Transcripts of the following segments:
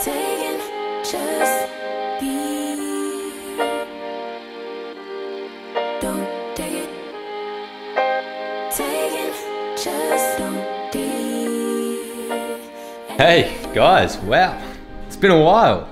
Taking, just be. Don't take it. Taking, just don't be. Hey guys, wow, it's been a while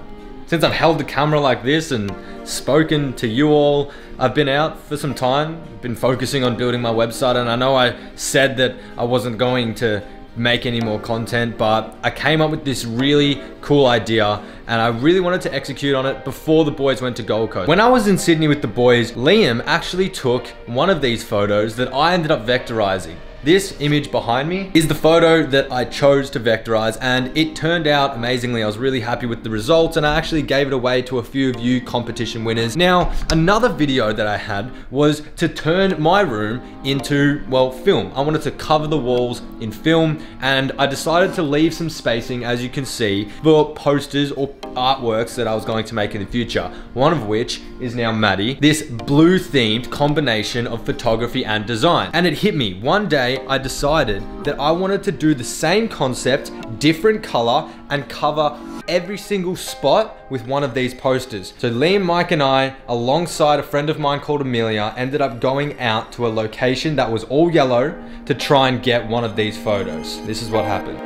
since I've held the camera like this and spoken to you all. I've been out for some time, been focusing on building my website, and I know I said that I wasn't going to make any more content, but I came up with this really cool idea and I really wanted to execute on it before the boys went to Gold Coast. When I was in Sydney with the boys, Liam actually took one of these photos that I ended up vectorizing. This image behind me is the photo that I chose to vectorize, and it turned out amazingly. I was really happy with the results, and I actually gave it away to a few of you competition winners. Now, another video that I had was to turn my room into, well, film. I wanted to cover the walls in film, and I decided to leave some spacing, as you can see, for posters or artworks that I was going to make in the future. One of which is now Maddie, this blue themed combination of photography and design. And it hit me one day. I decided that I wanted to do the same concept, different color, and cover every single spot with one of these posters. So Liam, Mike, and I, alongside a friend of mine called Amelia, ended up going out to a location that was all yellow to try and get one of these photos. This is what happened.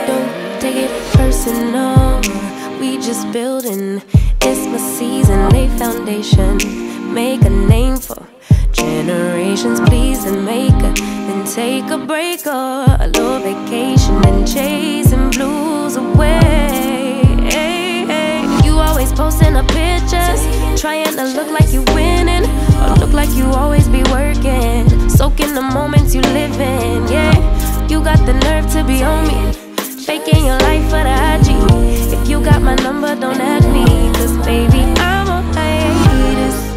Don't take it personal, we just building. It's my season, lay foundation, make a name for generations, please, and make it, then take a break or a little vacation and chasing blues away. Hey, hey. You always posting up pictures, trying to look like you winning, or look like you always be working, soaking the moments you live in. Yeah, you got the nerve to be on me, faking your life for the IG. If you got my number, don't add me, cause baby, I'm on hiatus.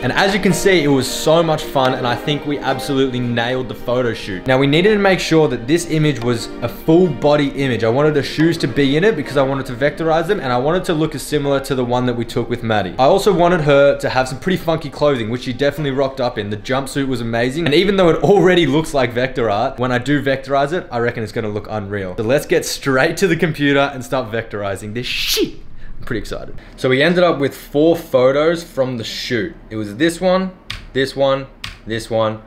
And as you can see, it was so much fun, and I think we absolutely nailed the photo shoot. Now, we needed to make sure that this image was a full body image. I wanted the shoes to be in it because I wanted to vectorize them, and I wanted to look as similar to the one that we took with Maddie. I also wanted her to have some pretty funky clothing, which she definitely rocked up in. The jumpsuit was amazing, and even though it already looks like vector art, when I do vectorize it, I reckon it's gonna look unreal. So let's get straight to the computer and start vectorizing this shit. I'm pretty excited. So we ended up with 4 photos from the shoot. It was this one, this one, this one,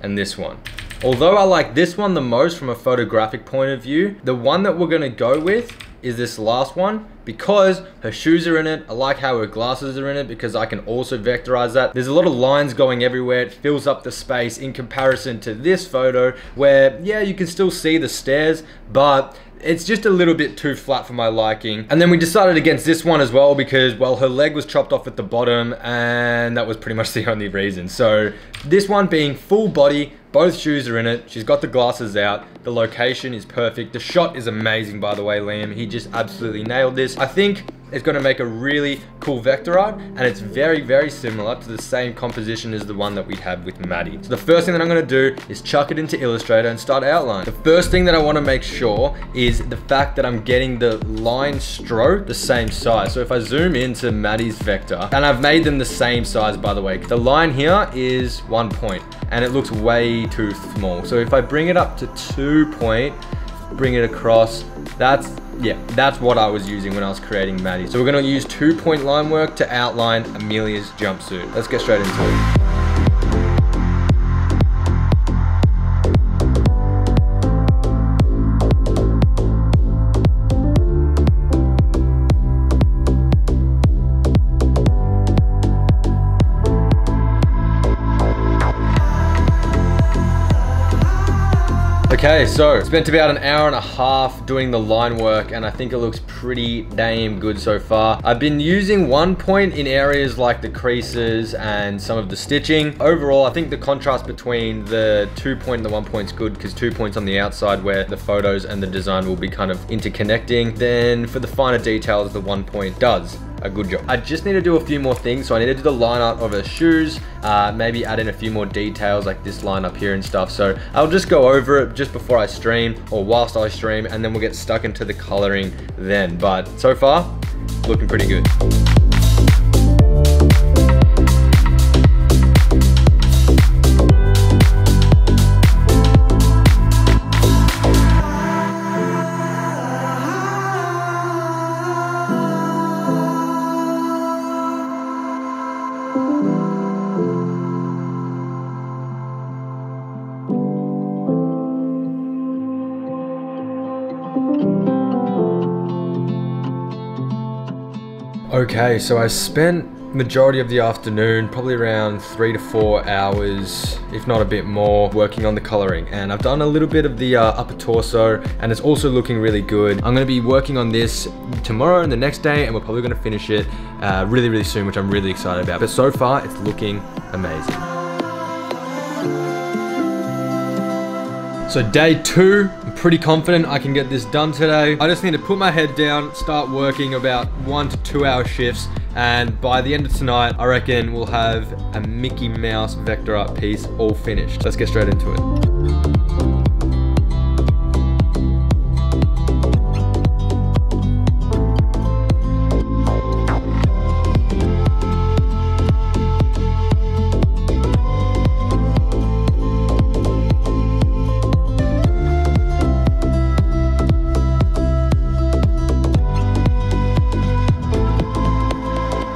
and this one. Although I like this one the most from a photographic point of view, the one that we're gonna go with is this last one because her shoes are in it. I like how her glasses are in it because I can also vectorize that. There's a lot of lines going everywhere. It fills up the space in comparison to this photo where, yeah, you can still see the stairs, but it's just a little bit too flat for my liking. And then we decided against this one as well because, well, her leg was chopped off at the bottom and that was pretty much the only reason. So this one being full body, both shoes are in it. She's got the glasses out. The location is perfect. The shot is amazing, by the way, Liam. He just absolutely nailed this. I think it's gonna make a really cool vector art, and it's very, very similar to the same composition as the one that we had with Maddie. So the first thing that I'm gonna do is chuck it into Illustrator and start outline. The first thing that I wanna make sure is the fact that I'm getting the line stroke the same size. So if I zoom into Maddie's vector, and I've made them the same size, by the way, the line here is 1 point, and it looks way too small. So if I bring it up to 2 point, bring it across, that's what I was using when I was creating Maddie. So we're gonna use 2 point line work to outline Amelia's jumpsuit. Let's get straight into it. Okay, so spent about an hour and a half doing the line work, and I think it looks pretty damn good so far. I've been using 1 point in areas like the creases and some of the stitching. Overall, I think the contrast between the 2 point and the 1 point is good because 2 points on the outside where the photos and the design will be kind of interconnecting. Then for the finer details, the 1 point does a good job. I just need to do a few more things. So I need to do the line art of her shoes, maybe add in a few more details like this line up here and stuff. So I'll just go over it just before I stream or whilst I stream, and then we'll get stuck into the coloring then. But so far, looking pretty good. Okay, so I spent majority of the afternoon, probably around 3 to 4 hours, if not a bit more, working on the coloring. And I've done a little bit of the upper torso, and it's also looking really good. I'm gonna be working on this tomorrow and the next day, and we're probably gonna finish it really, really soon, which I'm really excited about. But so far, it's looking amazing. So day 2, I'm pretty confident I can get this done today. I just need to put my head down, start working about 1 to 2 hour shifts, and by the end of tonight, I reckon we'll have a Mickey Mouse vector art piece all finished. Let's get straight into it.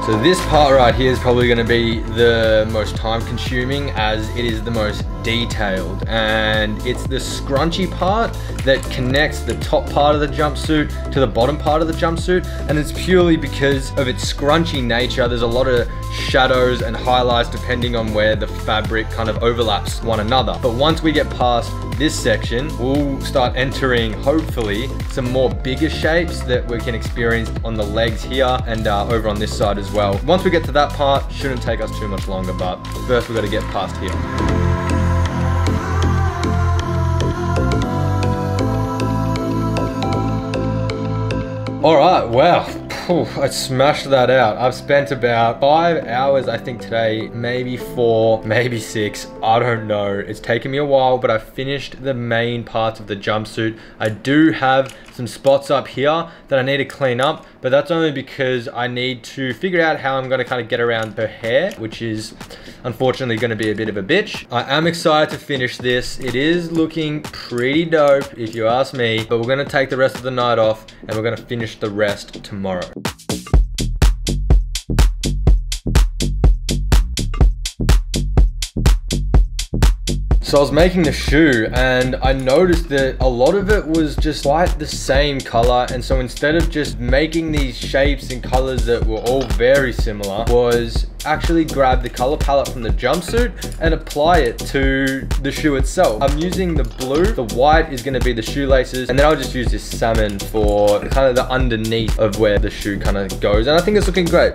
So this part right here is probably going to be the most time consuming, as it is the most detailed, and it's the scrunchy part that connects the top part of the jumpsuit to the bottom part of the jumpsuit, and it's purely because of its scrunchy nature. There's a lot of shadows and highlights depending on where the fabric kind of overlaps one another. But once we get past this section, we'll start entering, hopefully, some more bigger shapes that we can experience on the legs here and over on this side as well. Once we get to that part, shouldn't take us too much longer, but first we've got to get past here. All right, wow. I smashed that out. I've spent about 5 hours, I think today, maybe 4, maybe 6, I don't know. It's taken me a while, but I finished the main parts of the jumpsuit. I do have some spots up here that I need to clean up, but that's only because I need to figure out how I'm gonna kind of get around her hair, which is unfortunately gonna be a bit of a bitch. I am excited to finish this. It is looking pretty dope, if you ask me, but we're gonna take the rest of the night off and we're gonna finish the rest tomorrow. So I was making the shoe and I noticed that a lot of it was just quite the same color, and so instead of just making these shapes and colors that were all very similar, was actually grab the color palette from the jumpsuit and apply it to the shoe itself. I'm using the blue, the white is going to be the shoelaces, and then I'll just use this salmon for kind of the underneath of where the shoe kind of goes, and I think it's looking great.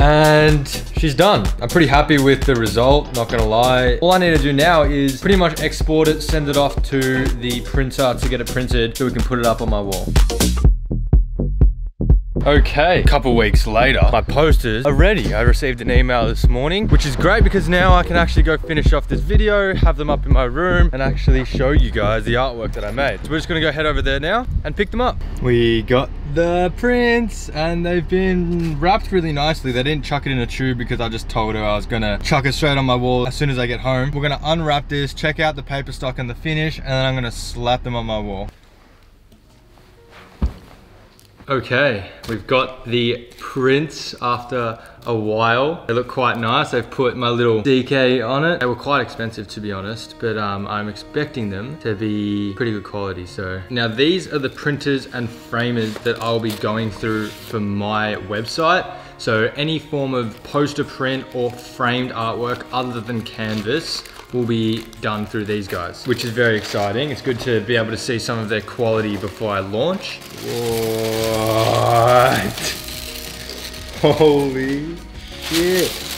And she's done. I'm pretty happy with the result, not gonna lie. All I need to do now is pretty much export it, send it off to the printer to get it printed so we can put it up on my wall. Okay, a couple weeks later, my posters are ready. I received an email this morning, which is great because now I can actually go finish off this video, have them up in my room, and actually show you guys the artwork that I made. So we're just gonna go head over there now and pick them up. We got the prints and they've been wrapped really nicely. They didn't chuck it in a tube because I just told her I was gonna chuck it straight on my wall as soon as I get home. We're gonna unwrap this, check out the paper stock and the finish, and then I'm gonna slap them on my wall. Okay, we've got the prints after a while. They look quite nice. They've put my little DK on it. They were quite expensive, to be honest, but I'm expecting them to be pretty good quality. So now these are the printers and framers that I'll be going through for my website. So any form of poster print or framed artwork other than canvas will be done through these guys, which is very exciting. It's good to be able to see some of their quality before I launch. What? Holy shit.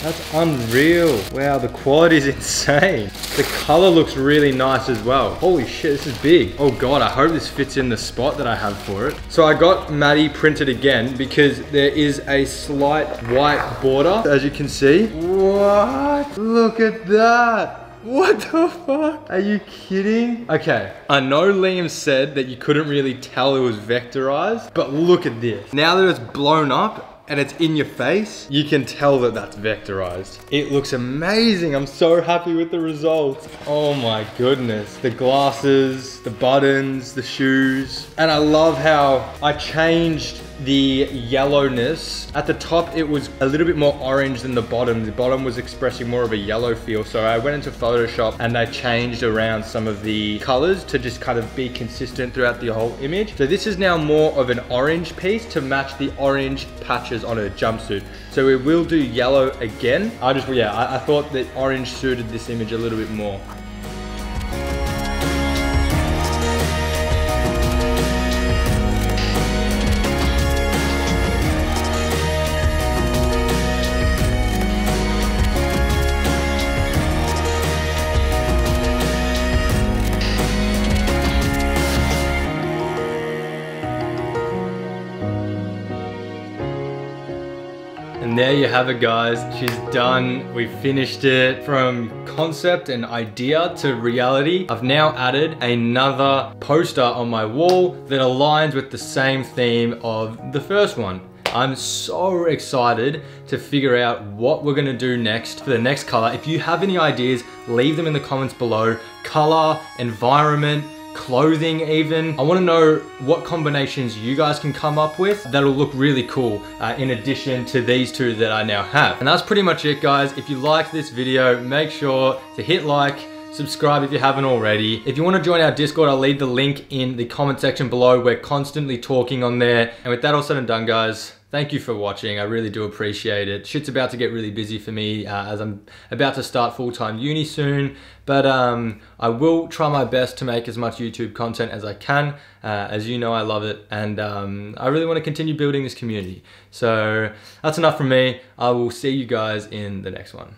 That's unreal. Wow, the quality is insane. The color looks really nice as well. Holy shit, this is big. Oh God, I hope this fits in the spot that I have for it. So I got Maddie printed again because there is a slight white border, as you can see. What? Look at that. What the fuck? Are you kidding? Okay, I know Liam said that you couldn't really tell it was vectorized, but look at this. Now that it's blown up, and it's in your face, you can tell that that's vectorized. It looks amazing. I'm so happy with the results. Oh my goodness. The glasses, the buttons, the shoes. And I love how I changed the yellowness. At the top, it was a little bit more orange than the bottom. The bottom was expressing more of a yellow feel. So I went into Photoshop and I changed around some of the colors to just kind of be consistent throughout the whole image. So this is now more of an orange piece to match the orange patches on her jumpsuit. So we will do yellow again. I thought that orange suited this image a little bit more. And there you have it, guys. She's done. We finished it. From concept and idea to reality. I've now added another poster on my wall that aligns with the same theme of the first one. I'm so excited to figure out what we're gonna do next for the next color. If you have any ideas, leave them in the comments below. Color, environment, clothing even. I want to know what combinations you guys can come up with that'll look really cool in addition to these two that I now have. And that's pretty much it, guys. If you liked this video, make sure to hit like, subscribe if you haven't already. If you want to join our Discord, I'll leave the link in the comment section below. We're constantly talking on there. And with that all said and done, guys, thank you for watching. I really do appreciate it. Shit's about to get really busy for me as I'm about to start full-time uni soon. But I will try my best to make as much YouTube content as I can. As you know, I love it. And I really want to continue building this community. So that's enough from me. I will see you guys in the next one.